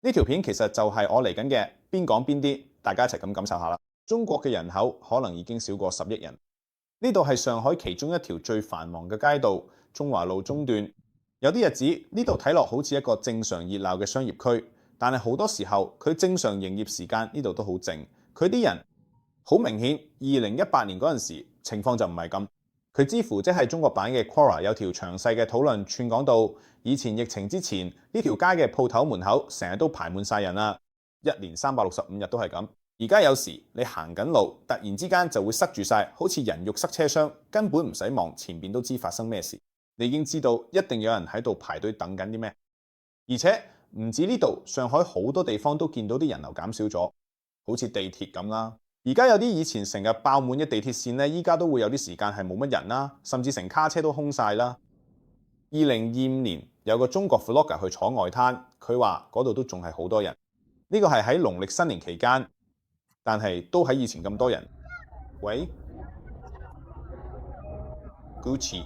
呢條片其實就係我嚟緊嘅邊講邊啲，大家一齊咁感受下啦。中國嘅人口可能已經少過10億人。呢度係上海其中一條最繁忙嘅街道，中華路中段。有啲日子呢度睇落好似一個正常熱鬧嘅商業區，但係好多時候佢正常營業時間呢度都好靜。佢啲人好明顯，2018年嗰陣時情況就唔係咁。佢知乎即係中國版嘅 Quora 有條詳細嘅討論串講到，以前疫情之前呢條街嘅鋪頭門口成日都排滿晒人啦，一年365日都係咁。而家有時你行緊路，突然之間就會塞住晒，好似人肉塞車廂，根本唔使望前邊都知發生咩事。你已經知道一定有人喺度排隊等緊啲咩。而且唔止呢度，上海好多地方都見到啲人流減少咗，好似地鐵咁啦。而家有啲以前成日爆滿嘅地鐵線呢，依家都會有啲時間係冇乜人啦，甚至成卡車都空晒啦。2025年有個中國 vlogger 去坐外灘，佢話嗰度都仲係好多人。呢個係喺農曆新年期間，但係都喺以前咁多人。喂 ，Gucci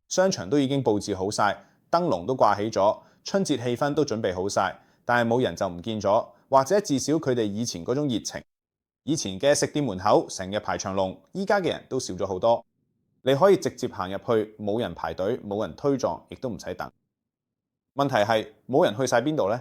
商場都已經佈置好晒，燈籠都掛起咗，春節氣氛都準備好晒，但係冇人就唔見咗。或者至少佢哋以前嗰種熱情，以前嘅食店門口成日排長龍，依家嘅人都少咗好多。你可以直接行入去，冇人排隊，冇人推撞，亦都唔使等。問題係冇人去晒邊度呢？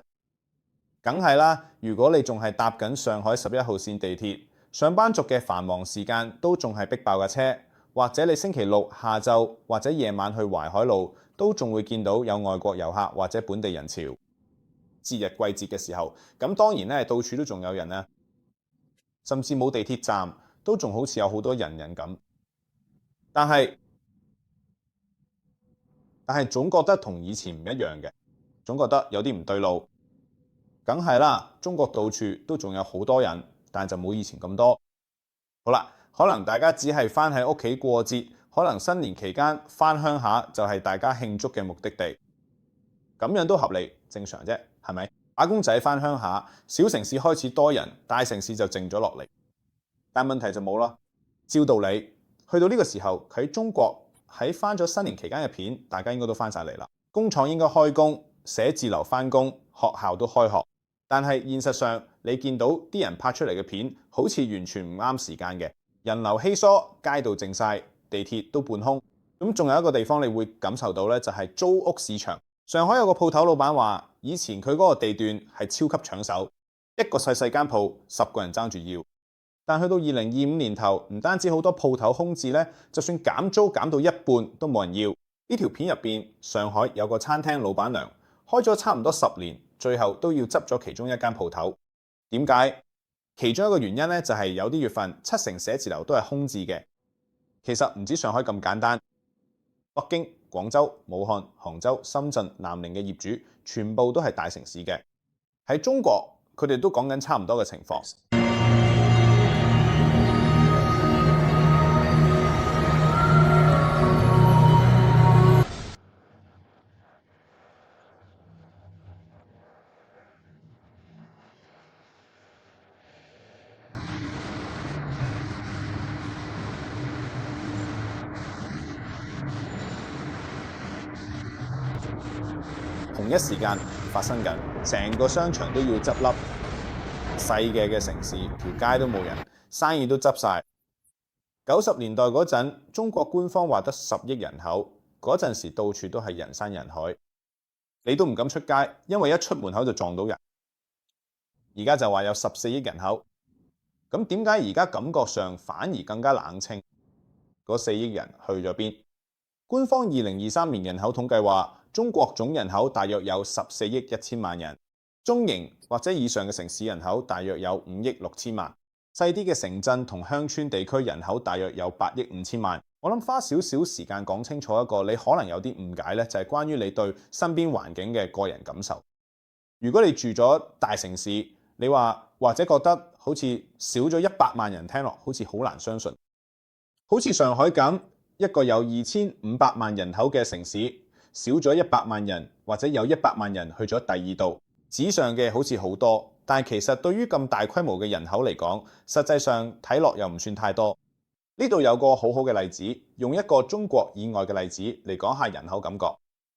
梗係啦，如果你仲係搭緊上海11號線地鐵，上班族嘅繁忙時間都仲係逼爆架車，或者你星期六下晝或者夜晚去淮海路，都仲會見到有外國遊客或者本地人潮。節日季節嘅時候，咁當然咧，到處都仲有人啦，甚至冇地鐵站都仲好似有好多人咁。但係總覺得同以前唔一樣嘅，總覺得有啲唔對路。梗係啦，中國到處都仲有好多人，但就冇以前咁多。好啦，可能大家只係返喺屋企過節，可能新年期間返鄉下就係大家慶祝嘅目的地。咁樣都合理正常啫，係咪？打工仔返鄉下，小城市開始多人，大城市就靜咗落嚟。但問題就冇啦。照道理，去到呢個時候，喺中國喺返咗新年期間嘅片，大家應該都返晒嚟啦。工廠應該開工，寫字樓返工，學校都開學。但係現實上，你見到啲人拍出嚟嘅片，好似完全唔啱時間嘅，人流稀疏，街道靜晒，地鐵都半空。咁仲有一個地方你會感受到呢，就係租屋市場。上海有個鋪頭老闆話，以前佢嗰個地段係超級搶手，一個細細間鋪10個人爭住要。但去到2025年頭，唔單止好多鋪頭空置呢，就算減租減到一半都冇人要。呢條片入邊，上海有個餐廳老闆娘開咗差唔多10年，最後都要執咗其中一間鋪頭。點解？其中一個原因呢，就係有啲月份70%寫字樓都係空置嘅。其實唔止上海咁簡單，北京、廣州、武漢、杭州、深圳、南寧嘅業主全部都係大城市嘅。喺中國，佢哋都講緊差唔多嘅情況。同一時間發生緊，成個商場都要執笠，細嘅城市條街都冇人，生意都執晒。90年代嗰陣，中國官方話得10億人口，嗰陣時到處都係人山人海，你都唔敢出街，因為一出門口就撞到人。而家就話有14億人口，咁點解而家感覺上反而更加冷清？嗰4億人去咗邊？官方2023年人口統計話，中國總人口大約有14億1000萬人，中型或者以上嘅城市人口大約有5億6千萬，細啲嘅城鎮同鄉村地區人口大約有8億5千萬。我諗花少少時間講清楚一個你可能有啲誤解呢，就係關於你對身邊環境嘅個人感受。如果你住咗大城市，你話或者覺得好似少咗100萬人，聽落好似好難相信。好似上海咁，一個有2500萬人口嘅城市，少咗100萬人，或者有100萬人去咗第二度，紙上嘅好似好多，但其實對於咁大規模嘅人口嚟講，實際上睇落又唔算太多。呢度有個好好嘅例子，用一個中國以外嘅例子嚟講下人口感覺。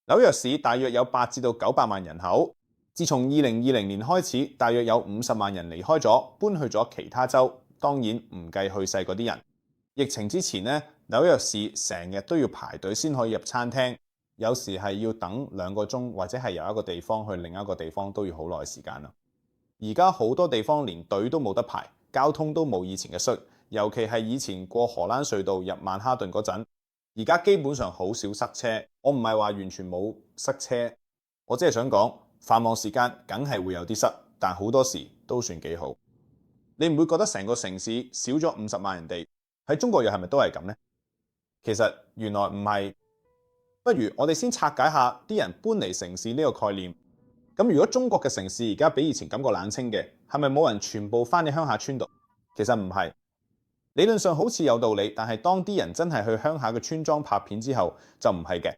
紐約市大約有8至到900萬人口，自從2020年開始，大約有50萬人離開咗，搬去咗其他州。當然唔計去世嗰啲人。疫情之前呢，紐約市成日都要排隊先可以入餐廳，有時係要等2個鐘，或者係由一個地方去另一個地方都要好耐時間啦。而家好多地方連隊都冇得排，交通都冇以前嘅塞，尤其係以前過荷蘭隧道入曼哈頓嗰陣，而家基本上好少塞車。我唔係話完全冇塞車，我只係想講繁忙時間梗係會有啲塞，但好多時都算幾好。你唔會覺得成個城市少咗50萬人哋？喺中國又係咪都係咁呢？其實原來唔係。不如我哋先拆解下啲人搬離城市呢個概念。咁如果中國嘅城市而家比以前感覺冷清嘅，係咪冇人全部翻去鄉下村度？其實唔係。理論上好似有道理，但係當啲人真係去鄉下嘅村莊拍片之後，就唔係嘅。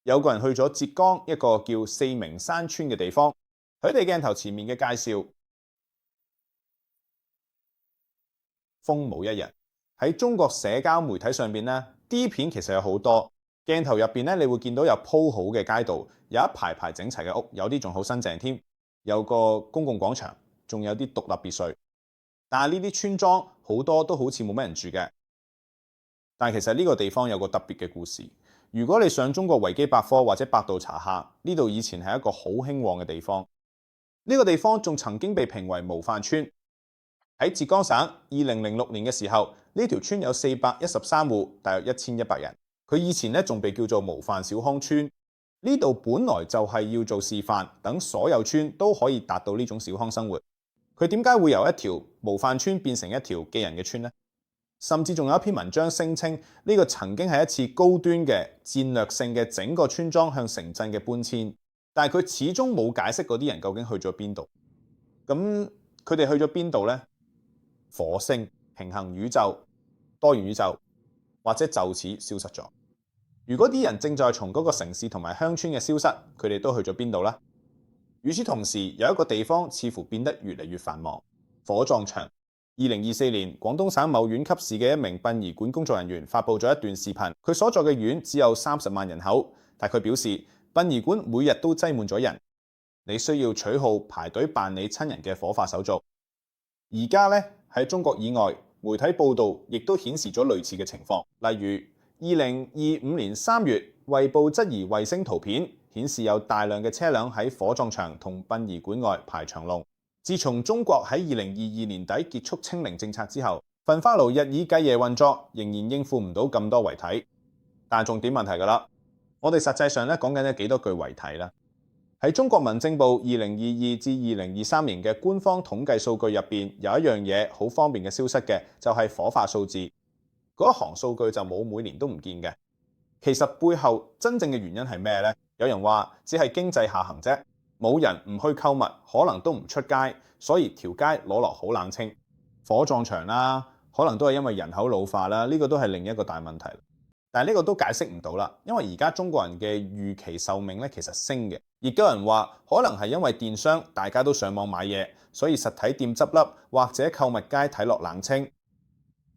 有個人去咗浙江一個叫四明山村嘅地方，佢哋鏡頭前面嘅介紹，風冇一日。喺中國社交媒體上邊呢啲片其實有好多，鏡頭入邊咧，你會見到有鋪好嘅街道，有一排排整齊嘅屋，有啲仲好新淨添，有個公共廣場，仲有啲獨立別墅。但係呢啲村莊好多都好似冇乜人住嘅。但其實呢個地方有個特別嘅故事。如果你上中國維基百科或者百度查下，呢度以前係一個好興旺嘅地方。呢個地方仲曾經被評為模範村。喺浙江省2006年嘅時候，呢條村有413戶，大約1100人。佢以前咧仲被叫做模範小康村。呢度本來就係要做示範，等所有村都可以達到呢種小康生活。佢點解會由一條模範村變成一條寄人嘅村呢？甚至仲有一篇文章聲稱呢個曾經係一次高端嘅戰略性嘅整個村莊向城鎮嘅搬遷，但係佢始終冇解釋嗰啲人究竟去咗邊度。咁佢哋去咗邊度呢？火星、平行宇宙、多元宇宙，或者就此消失咗。如果啲人正在從嗰個城市同埋鄉村嘅消失，佢哋都去咗邊度呢？與此同時，有一個地方似乎變得越嚟越繁忙——火葬場。2024年，廣東省某縣級市嘅一名殯儀館工作人員發布咗一段視頻。佢所在嘅縣只有30萬人口，但佢表示殯儀館每日都擠滿咗人，你需要取號排隊辦理親人嘅火化手續。而家咧喺中國以外，媒體報道亦都顯示咗類似嘅情況。例如2025年3月，衛報質疑衛星圖片顯示有大量嘅車輛喺火葬場同殯儀館外排長龍。自從中國喺2022年底結束清零政策之後，焚化爐日以繼夜運作，仍然應付唔到咁多遺體。但重點問題㗎啦，我哋實際上咧講緊有幾多具遺體啦？喺中國民政部2022至2023年嘅官方統計數據入邊，有一樣嘢好方便嘅消失嘅，就係火化數字。嗰一行數據就冇每年都唔見嘅。其實背後真正嘅原因係咩呢？有人話只係經濟下行啫。冇人唔去購物，可能都唔出街，所以條街攞落好冷清。火葬場啦，可能都係因為人口老化啦，呢個都係另一個大問題。但係呢個都解釋唔到啦，因為而家中國人嘅預期壽命咧其實升嘅。亦都有人話可能係因為電商大家都上網買嘢，所以實體店執笠或者購物街睇落冷清。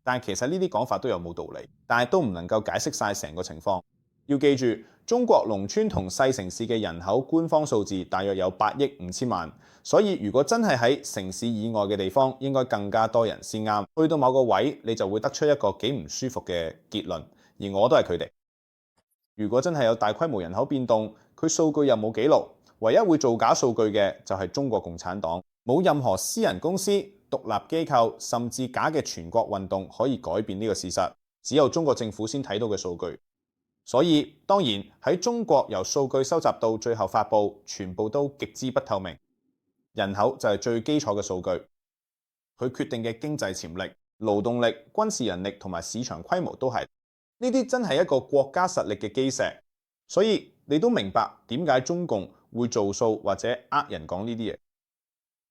但其實呢啲講法都有冇道理，但係都唔能夠解釋晒成個情況。要記住，中國農村同細城市嘅人口官方數字大約有8億5千萬，所以如果真係喺城市以外嘅地方，應該更加多人先啱。去到某個位，你就會得出一個幾唔舒服嘅結論，而我都係佢哋。如果真係有大規模人口變動，佢數據又冇記錄，唯一會造假數據嘅就係中國共產黨。冇任何私人公司、獨立機構甚至假嘅全國運動可以改變呢個事實，只有中國政府先睇到嘅數據。所以當然喺中國，由數據收集到最後發布，全部都極之不透明。人口就係最基礎嘅數據，佢決定嘅經濟潛力、勞動力、軍事人力同埋市場規模都係。呢啲真係一個國家實力嘅基石。所以你都明白點解中共會做數或者人講呢啲嘢。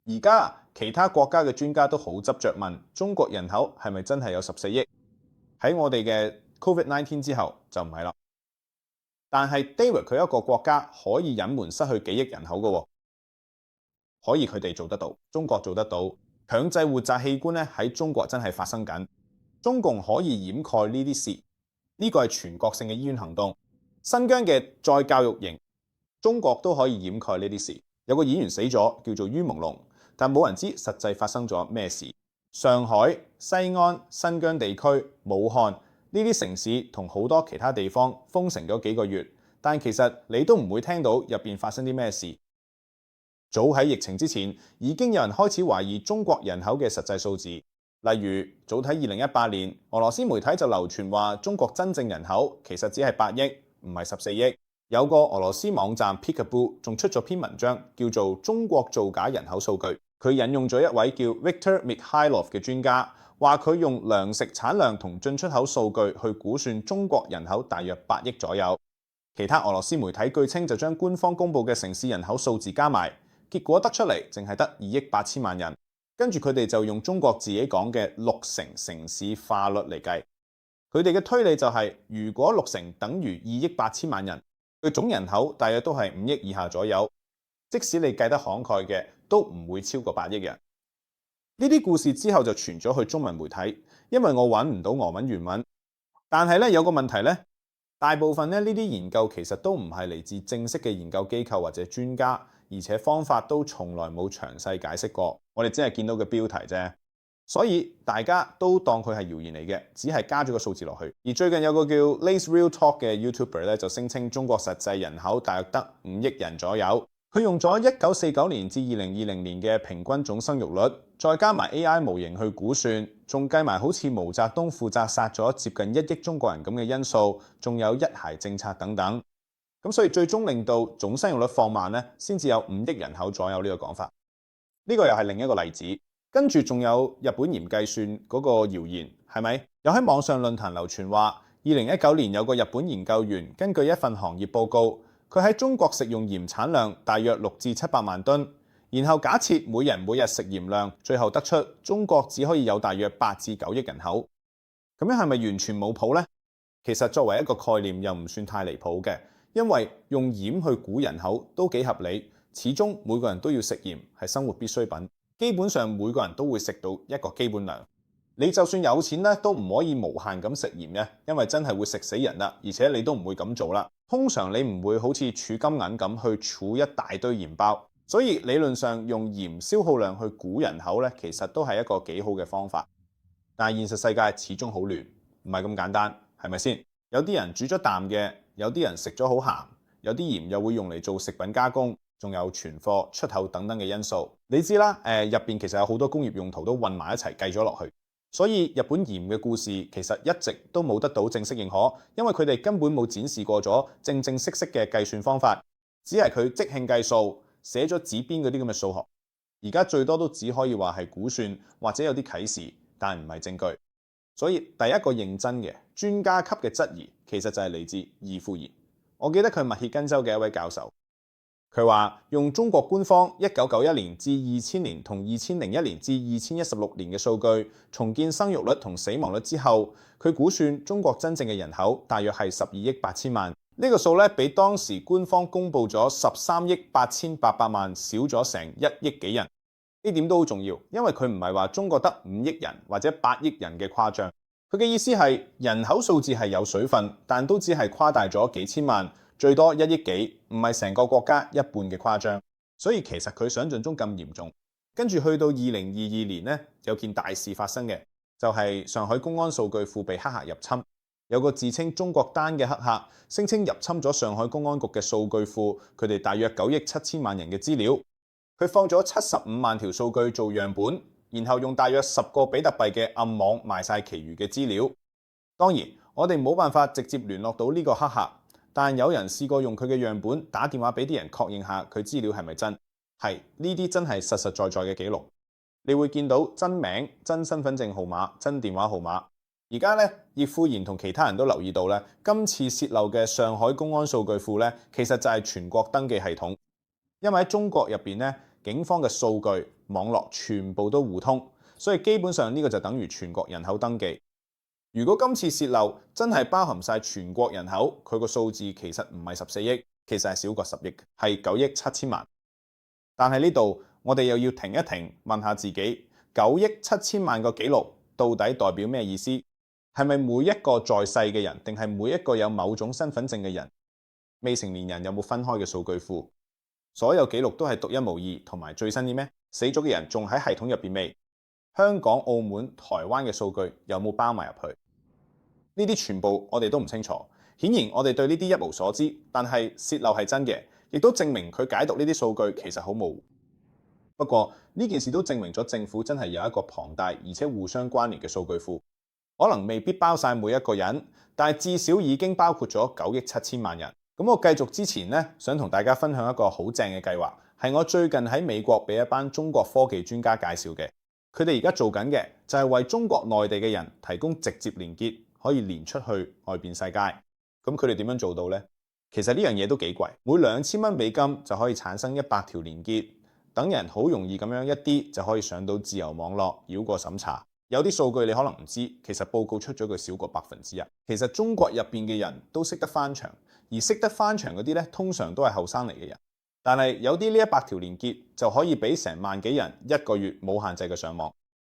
而家其他國家嘅專家都好執着問中國人口係咪真係有14億？喺我哋嘅 COVID-19 之後就唔係啦。但係 David 佢一個國家可以隱瞞失去幾億人口嘅，可以佢哋做得到，中國做得到。強制活摘器官咧喺中國真係發生緊，中共可以掩蓋呢啲事，呢個係全國性嘅醫院行動。新疆嘅再教育營中國都可以掩蓋呢啲事。有個演員死咗，叫做于朦朧，但冇人知實際發生咗咩事。上海、西安、新疆地區、武漢呢啲城市同好多其他地方封城咗幾個月，但其實你都唔會聽到入邊發生啲咩事。早喺疫情之前，已經有人開始懷疑中國人口嘅實際數字。例如，早喺2018年，俄羅斯媒體就流傳話中國真正人口其實只係8億，唔係14億。有個俄羅斯網站 Peekaboo 仲出咗篇文章，叫做《中國造假人口數據》。佢引用咗一位叫 Viktor Mikhailov 嘅專家，話佢用糧食產量同進出口數據去估算中國人口大約8億左右。其他俄羅斯媒體據稱就將官方公佈嘅城市人口數字加埋，結果得出嚟淨係得2億8千萬人。跟住佢哋就用中國自己講嘅6成城市化率嚟計，佢哋嘅推理就係，如果6成等於2億8千萬人，佢總人口大約都係5億以下左右。即使你計得慷慨嘅，都唔會超過8億人。呢啲故事之後就傳咗去中文媒體，因為我揾唔到俄文原文。但係咧有個問題咧，大部分呢啲研究其實都唔係嚟自正式嘅研究機構或者專家，而且方法都從來冇詳細解釋過。我哋只係見到個標題啫，所以大家都當佢係謠言嚟嘅，只係加咗個數字落去。而最近有個叫 Lace Real Talk 嘅 YouTuber 咧，就聲稱中國實際人口大約得5億人左右。佢用咗1949年至2020年嘅平均總生育率，再加埋 AI 模型去估算，仲計埋好似毛澤東負責殺咗接近1億中國人咁嘅因素，仲有一孩政策等等。咁所以最終令到總生育率放慢咧，先至有5億人口左右呢個講法。呢個又係另一個例子。跟住仲有日本鹽計算嗰個謠言，係咪？有喺網上論壇流傳話，2019年有個日本研究員根據一份行業報告，佢喺中國食用鹽產量大約6至700萬噸，然後假設每人每日食鹽量，最後得出中國只可以有大約8至9億人口。咁樣係咪完全冇譜呢？其實作為一個概念又唔算太離譜嘅，因為用鹽去估人口都幾合理。始終每個人都要食鹽，係生活必需品。基本上每個人都會食到一個基本量。你就算有錢咧，都唔可以無限咁食鹽嘅，因為真係會食死人啦。而且你都唔會咁做啦。通常你唔會好似儲金銀咁去儲一大堆鹽包。所以理論上用鹽消耗量去估人口咧，其實都係一個幾好嘅方法。但係現實世界始終好亂，唔係咁簡單，係咪先？有啲人煮咗啖嘅，有啲人食咗好鹹，有啲鹽又會用嚟做食品加工。仲有存貨、出口等等嘅因素，你知啦。入邊其實有好多工業用途都混埋一齊計咗落去，所以日本鹽嘅故事其實一直都冇得到正式認可，因為佢哋根本冇展示過咗正正式式嘅計算方法，只係佢即興計數，寫咗紙邊嗰啲咁嘅數學。而家最多都只可以話係估算或者有啲啟示，但唔係證據。所以第一個認真嘅專家級嘅質疑，其實就係嚟自義富賢。我記得佢密歇根州嘅一位教授。佢話用中國官方1991年至2000年同2001年至2016年嘅數據重建生育率同死亡率之後，佢估算中國真正嘅人口大約係12億8千萬。呢個數咧比當時官方公佈咗13億8800萬少咗成1億幾人。呢點都好重要，因為佢唔係話中國得5億人或者8億人嘅誇張。佢嘅意思係人口數字係有水分，但都只係誇大咗幾千萬。最多1億幾，唔係成個國家一半嘅誇張，所以其實佢想象中咁嚴重。跟住去到2022年呢，有件大事發生嘅，就係上海公安數據庫被黑客入侵，有個自稱中國丹嘅黑客，聲稱入侵咗上海公安局嘅數據庫，佢哋大約9億7千萬人嘅資料，佢放咗75萬條數據做樣本，然後用大約10個比特幣嘅暗網賣晒其餘嘅資料。當然，我哋冇辦法直接聯絡到呢個黑客。但有人試過用佢嘅樣本打電話俾啲人確認下佢資料係咪真，係呢啲真係實實在在嘅記錄。你會見到真名、真身份證號碼、真電話號碼。而家咧，葉富賢同其他人都留意到咧，今次泄漏嘅上海公安數據庫咧，其實就係全國登記系統。因為喺中國入邊咧，警方嘅數據網絡全部都互通，所以基本上呢個就等於全國人口登記。如果今次泄漏真係包含晒全國人口，佢個數字其實唔係14億，其實係少過10億，係9億7千萬。但係呢度我哋又要停一停，問下自己，9億7千萬個記錄到底代表咩意思？係咪每一個在世嘅人，定係每一個有某種身份證嘅人？未成年人有冇分開嘅數據庫，所有記錄都係獨一無二，同埋最新啲咩？死咗嘅人仲喺系統入邊未？香港、澳門、台灣嘅數據有冇包埋入去？呢啲全部我哋都唔清楚。顯然我哋對呢啲一無所知，但係洩漏係真嘅，亦都證明佢解讀呢啲數據其實好模糊。不過呢件事都證明咗政府真係有一個龐大而且互相關聯嘅數據庫，可能未必包晒每一個人，但係至少已經包括咗9億7千萬人。咁我繼續之前呢，想同大家分享一個好正嘅計劃，係我最近喺美國俾一班中國科技專家介紹嘅。佢哋而家做緊嘅就係為中國內地嘅人提供直接連結，可以連出去外邊世界。咁佢哋點樣做到呢？其實呢樣嘢都幾貴，每2000蚊美金就可以產生100條連結，等人好容易咁樣一啲就可以上到自由網絡，繞過審查。有啲數據你可能唔知，其實報告出咗佢少過1%。其實中國入邊嘅人都識得翻牆，而識得翻牆嗰啲咧，通常都係後生嚟嘅人。但係有啲呢100條連結就可以俾成萬幾人1個月冇限制嘅上網，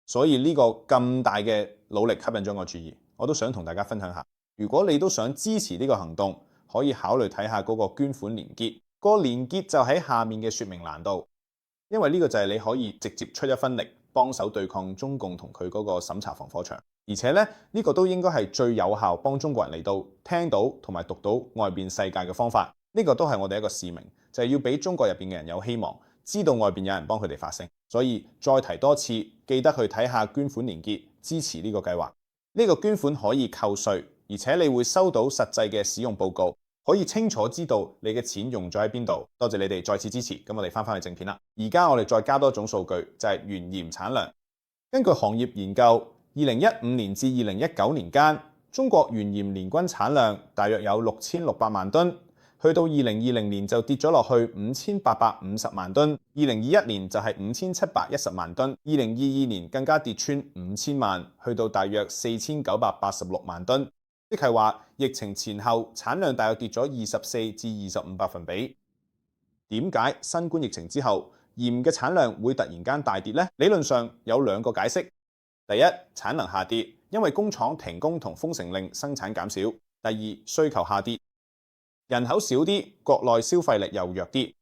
所以呢個咁大嘅努力吸引咗我注意，我都想同大家分享下。如果你都想支持呢個行動，可以考慮睇下嗰個捐款連結，個連結就喺下面嘅說明欄度，因為呢個就係你可以直接出一分力幫手對抗中共同佢嗰個審查防火牆，而且咧呢個都應該係最有效幫中國人嚟到聽到同埋讀到外邊世界嘅方法。呢個都係我哋一個使命，就係要俾中國入邊嘅人有希望，知道外邊有人幫佢哋發聲。所以再提多次，記得去睇下捐款連結，支持呢個計劃。呢個捐款可以扣稅，而且你會收到實際嘅使用報告，可以清楚知道你嘅錢用咗喺邊度。多謝你哋再次支持。咁我哋翻返去正片啦。而家我哋再加多一種數據，就係原鹽產量。根據行業研究，2015年至2019年間，中國原鹽年均產量大約有6600萬噸。去到2020年就跌咗落去5850萬噸，2021年就係5710萬噸，2022年更加跌穿5000萬，去到大約4986萬噸，即係話疫情前後產量大約跌咗24至25%。點解新冠疫情之後鹽嘅產量會突然間大跌呢？理論上有2個解釋。第一，產能下跌，因為工廠停工同封城令生產減少；第二，需求下跌。人口少啲，國內消費力又弱啲。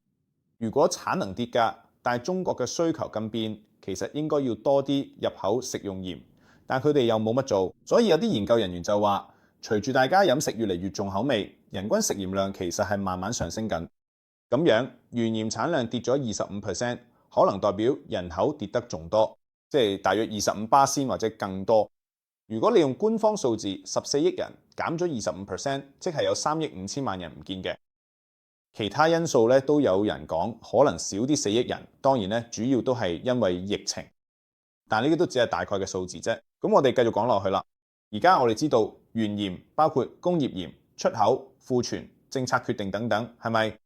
如果產能跌價，但係中國嘅需求咁變，其實應該要多啲入口食用鹽，但佢哋又冇乜做，所以有啲研究人員就話，隨住大家飲食越嚟越重口味，人均食鹽量其實係慢慢上升緊。咁樣原鹽產量跌咗25%，可能代表人口跌得仲多，即係大約25%或者更多。如果你用官方數字14億人減咗25%，即係有3億5千萬人唔見嘅。其他因素咧都有人講可能少啲4億人，當然咧主要都係因為疫情，但呢啲都只係大概嘅數字啫。咁我哋繼續講落去啦。而家我哋知道原鹽包括工業鹽、出口、庫存、政策決定等等，係咪？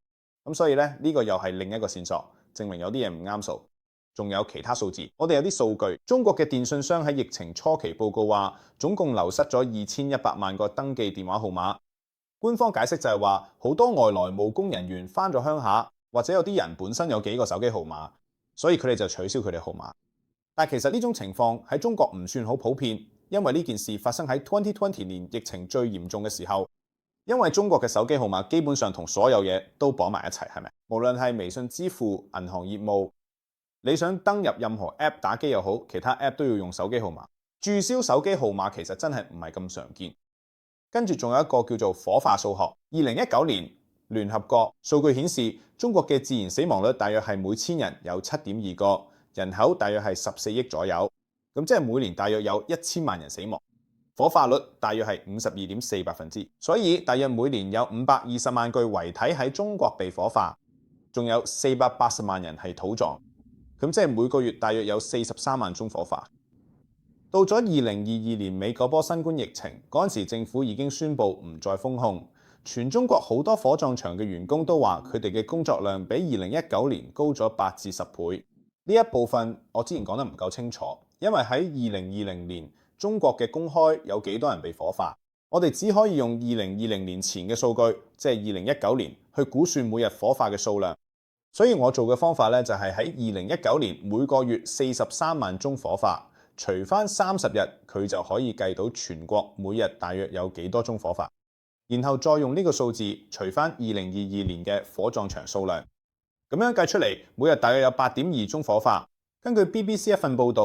咁所以咧呢個又係另一個線索，證明有啲嘢唔啱數。仲有其他數字，我哋有啲數據。中國嘅電信商喺疫情初期報告話，總共流失咗2100萬個登記電話號碼。官方解釋就係話，好多外來務工人員返咗鄉下，或者有啲人本身有幾個手機號碼，所以佢哋就取消佢哋號碼。但其實呢種情況喺中國唔算好普遍，因為呢件事發生喺2020年疫情最嚴重嘅時候。因為中國嘅手機號碼基本上同所有嘢都綁埋一齊，係咪？無論係微信支付、銀行業務。你想登入任何 App 打機又好，其他 App 都要用手機號碼。註銷手機號碼其實真係唔係咁常見。跟住仲有一個叫做火化數學。2019年聯合國數據顯示，中國嘅自然死亡率大約係每1000人有7.2個，人口大約係14億左右。咁即係每年大約有1000萬人死亡。火化率大約係52.4%，所以大約每年有520萬具遺體喺中國被火化，仲有480萬人係土葬。咁即係每個月大約有43萬宗火化。到咗2022年尾嗰波新冠疫情，嗰陣時政府已經宣布唔再封控，全中國好多火葬場嘅員工都話佢哋嘅工作量比2019年高咗8至10倍。呢一部分我之前講得唔夠清楚，因為喺2020年中國嘅公開有幾多人被火化，我哋只可以用2020年前嘅數據，即係2019年去估算每日火化嘅數量。所以我做嘅方法咧，就係喺2019年每個月43萬宗火化，除翻30日，佢就可以計到全國每日大約有幾多宗火化。然後再用呢個數字除翻2022年嘅火葬場數量，咁樣計出嚟，每日大約有8.2宗火化。根據 BBC 一份報導，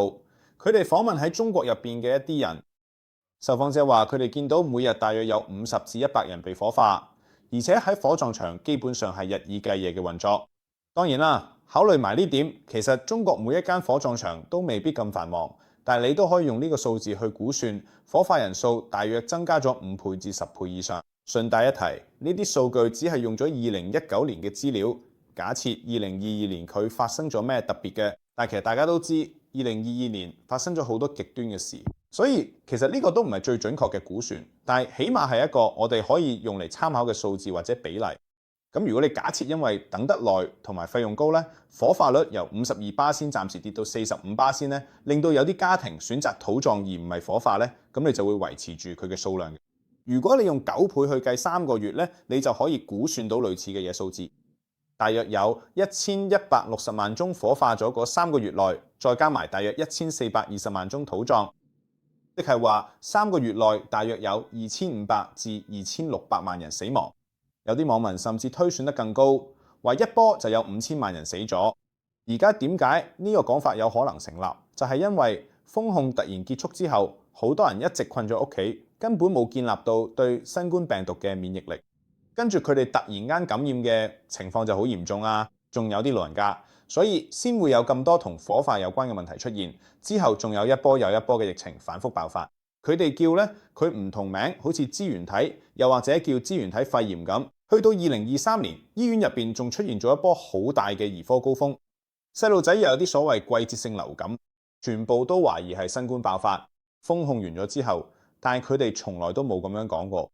佢哋訪問喺中國入邊嘅一啲人，受訪者話佢哋見到每日大約有50至100人被火化，而且喺火葬場基本上係日以繼夜嘅運作。當然啦，考慮埋呢點，其實中國每一間火葬場都未必咁繁忙，但係你都可以用呢個數字去估算火化人數大約增加咗5倍至10倍以上。順帶一提，呢啲數據只係用咗2019年嘅資料，假設2022年佢發生咗咩特別嘅，但其實大家都知2022年發生咗好多極端嘅事，所以其實呢個都唔係最準確嘅估算，但係起碼係一個我哋可以用嚟參考嘅數字或者比例。咁如果你假設因為等得耐同埋費用高呢，火化率由52%暫時跌到45%呢，令到有啲家庭選擇土葬而唔係火化呢，咁你就會維持住佢嘅數量。如果你用9倍去計3個月呢，你就可以估算到類似嘅嘢數字，大約有1160萬宗火化咗嗰3個月內，再加埋大約1420萬宗土葬，即係話3個月內大約有2500至2600萬人死亡。有啲網民甚至推算得更高，話一波就有5000萬人死咗。而家點解呢個講法有可能成立？就係因為封控突然結束之後，好多人一直困咗屋企，根本冇建立到對新冠病毒嘅免疫力，跟住佢哋突然間感染嘅情況就好嚴重啊，仲有啲老人家，所以先會有咁多同火化有關嘅問題出現。之後仲有一波又一波嘅疫情反覆爆發，佢哋叫呢，佢唔同名，好似支原體，又或者叫支原體肺炎咁。去到2023年，醫院入邊仲出現咗一波好大嘅兒科高峰，細路仔又有啲所謂季節性流感，全部都懷疑係新冠爆發。封控完咗之後，但係佢哋從來都冇咁樣講過。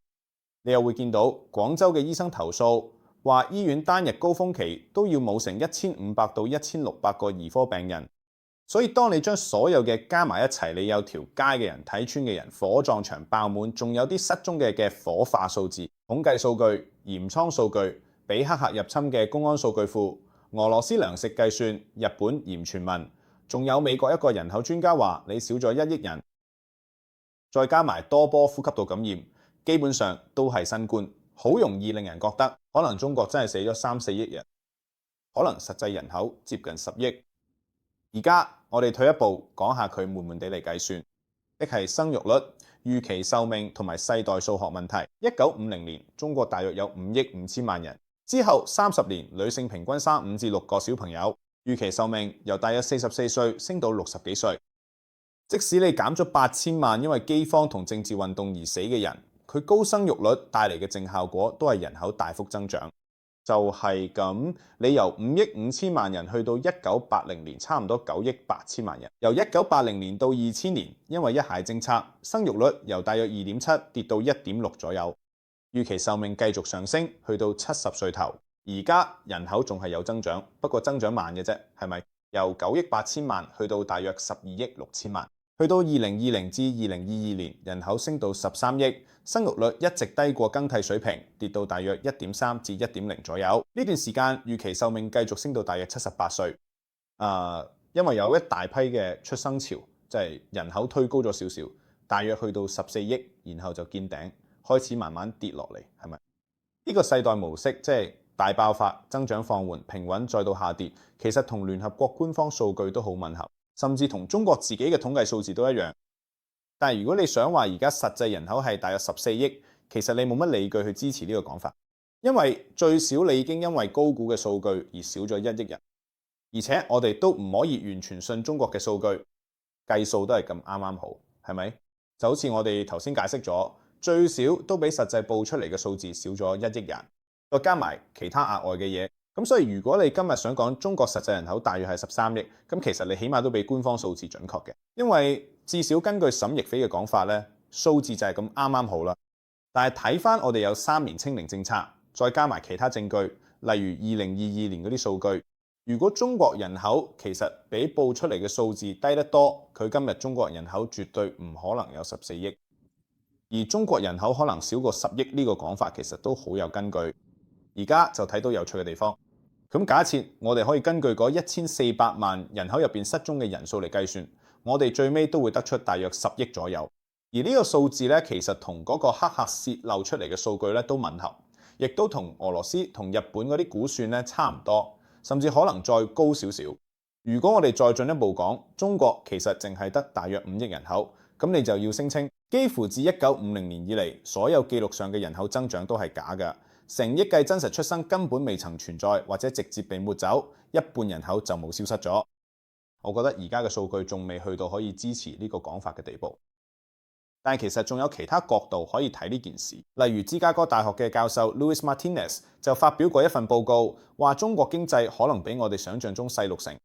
你又會見到廣州嘅醫生投訴，話醫院單日高峰期都要冇成1500到1600個兒科病人。所以當你將所有嘅加埋一齊，你有條街嘅人、睇穿嘅人、火葬場爆滿，仲有啲失蹤嘅火化數字、統計數據、鹽倉數據、俾黑客入侵嘅公安數據庫、俄羅斯糧食計算、日本鹽傳聞，仲有美國一個人口專家話你少咗1億人，再加埋多波呼吸道感染，基本上都係新冠，好容易令人覺得可能中國真係死咗3-4億人，可能實際人口接近10億。而家我哋退一步講下佢悶悶地嚟計算，即係生育率、預期壽命同埋世代數學問題。1950年中國大約有5億5千萬人，之後30年女性平均生5至6個小朋友，預期壽命由大約44歲升到60幾歲。即使你減咗8000萬因為饑荒同政治運動而死嘅人，佢高生育率帶嚟嘅正效果都係人口大幅增長。就係咁，你由5億5千萬人去到1980年差唔多9億8千萬人，由1980年到2000年，因為一孩政策，生育率由大約2.7跌到1.6左右，預期壽命繼續上升，去到70歲頭。而家人口仲係有增長，不過增長慢嘅啫，係咪？由9億8千萬去到大約12億6千萬。去到2020至2022年，人口升到13億，生育率一直低過更替水平，跌到大約1.3至1.0左右。呢段時間預期壽命繼續升到大約78歲。因為有一大批嘅出生潮，即係人口推高咗少少，大約去到14億，然後就見頂，開始慢慢跌落嚟，係咪？呢個世代模式即係大爆發、增長放緩、平穩再到下跌，其實同聯合國官方數據都好吻合。甚至同中國自己嘅統計數字都一樣，但係如果你想話而家實際人口係大約14億，其實你冇乜理據去支持呢個講法，因為最少你已經因為高估嘅數據而少咗1億人，而且我哋都唔可以完全信中國嘅數據，計數都係咁啱啱好，係咪？就好似我哋頭先解釋咗，最少都比實際報出嚟嘅數字少咗1億人，再加埋其他額外嘅嘢。咁所以如果你今日想講中國實際人口大約係13億，咁其實你起碼都比官方數字準確嘅，因為至少根據沈亦菲嘅講法呢，數字就係咁啱啱好啦。但係睇翻我哋有3年清零政策，再加埋其他證據，例如2022年嗰啲數據，如果中國人口其實比報出嚟嘅數字低得多，佢今日中國人口絕對唔可能有14億，而中國人口可能少過10億呢個講法其實都好有根據。而家就睇到有趣嘅地方。咁假設我哋可以根據嗰1400萬人口入邊失蹤嘅人數嚟計算，我哋最尾都會得出大約10億左右。而呢個數字咧，其實同嗰個黑客泄漏出嚟嘅數據咧都吻合，亦都同俄羅斯同日本嗰啲估算咧差唔多，甚至可能再高少少。如果我哋再進一步講，中國其實淨係得大約5億人口，咁你就要聲稱幾乎自1950年以嚟，所有記錄上嘅人口增長都係假嘅，成億計真實出生根本未曾存在，或者直接被抹走，一半人口就冇消失咗。我覺得而家嘅數據仲未去到可以支持呢個講法嘅地步。但其實仲有其他角度可以睇呢件事，例如芝加哥大學嘅教授 Luis Martinez 就發表過一份報告，話中國經濟可能比我哋想象中細6成。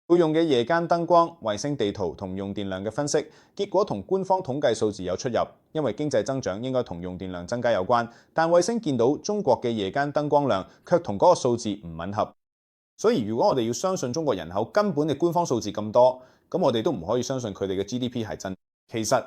佢用嘅夜間燈光、衛星地圖同用電量嘅分析，結果同官方統計數字有出入，因為經濟增長應該同用電量增加有關，但衛星見到中國嘅夜間燈光量卻同嗰個數字唔吻合。所以如果我哋要相信中國人口根本嘅官方數字咁多，咁我哋都唔可以相信佢哋嘅 GDP 係真。其實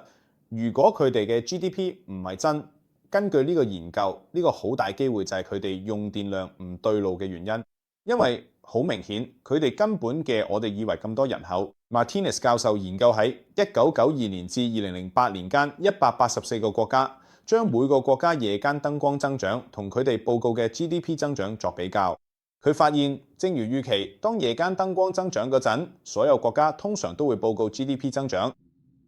如果佢哋嘅 GDP 唔係真，根據呢個研究，呢個好大機會就係佢哋用電量唔對路嘅原因，因為好明顯佢哋根本嘅我哋以為咁多人口。Martinez 教授研究喺1992年至2008年間184個國家，將每個國家夜間燈光增長同佢哋報告嘅 GDP 增長作比較。佢發現，正如預期，當夜間燈光增長嗰陣，所有國家通常都會報告 GDP 增長。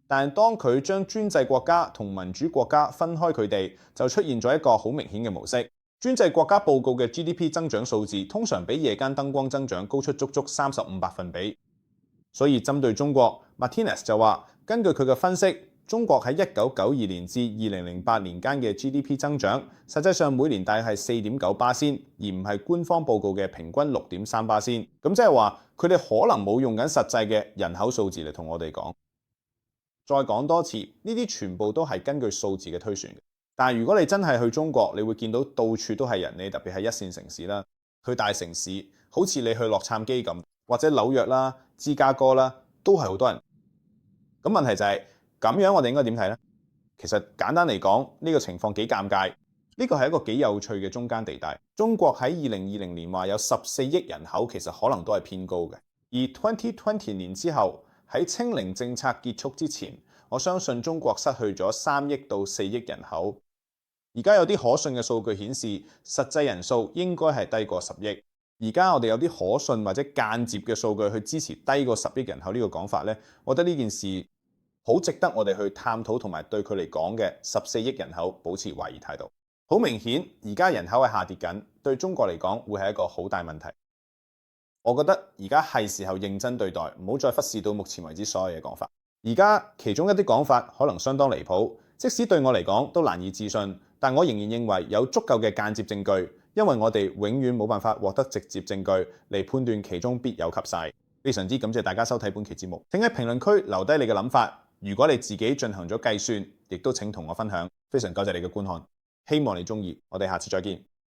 但當佢將專制國家同民主國家分開佢哋，就出現咗一個好明顯嘅模式。專制國家報告嘅 GDP 增長數字通常比夜間燈光增長高出足足35百分比。所以針對中國 ，Martinez 就話，根據佢嘅分析，中國喺1992年至2008年間嘅 GDP 增長，實際上每年大約係4.9%，而唔係官方報告嘅平均6.3%。咁即係話，佢哋可能冇用緊實際嘅人口數字嚟同我哋講。再講多次，呢啲全部都係根據數字嘅推算嘅。但係如果你真係去中國，你會見到到處都係人，你特別係一線城市啦，去大城市，好似你去洛杉磯咁，或者紐約啦、芝加哥啦，都係好多人。咁問題就係咁樣，我哋應該點睇呢？其實簡單嚟講，呢個情況幾尷尬。呢個係一個幾有趣嘅中間地帶。中國喺2020年話有14億人口，其實可能都係偏高嘅。而2020年之後，喺清零政策結束之前，我相信中國失去咗3億到4億人口。而家有啲可信嘅數據顯示，實際人數應該係低過10億。而家我哋有啲可信或者間接嘅數據去支持低過10億人口呢個講法呢，我覺得呢件事好值得我哋去探討，同埋對佢嚟講嘅14億人口保持懷疑態度。好明顯，而家人口係下跌緊，對中國嚟講會係一個好大問題。我覺得而家係時候認真對待，唔好再忽視到目前為止所有嘅講法。而家其中一啲講法可能相當離譜，即使對我嚟講都難以置信，但我仍然認為有足夠嘅間接證據，因為我哋永遠冇辦法獲得直接證據嚟判斷其中必有及晒。非常之感謝大家收睇本期節目，請喺評論區留低你嘅諗法。如果你自己進行咗計算，亦都請同我分享。非常感謝你嘅觀看，希望你鍾意，我哋下次再見。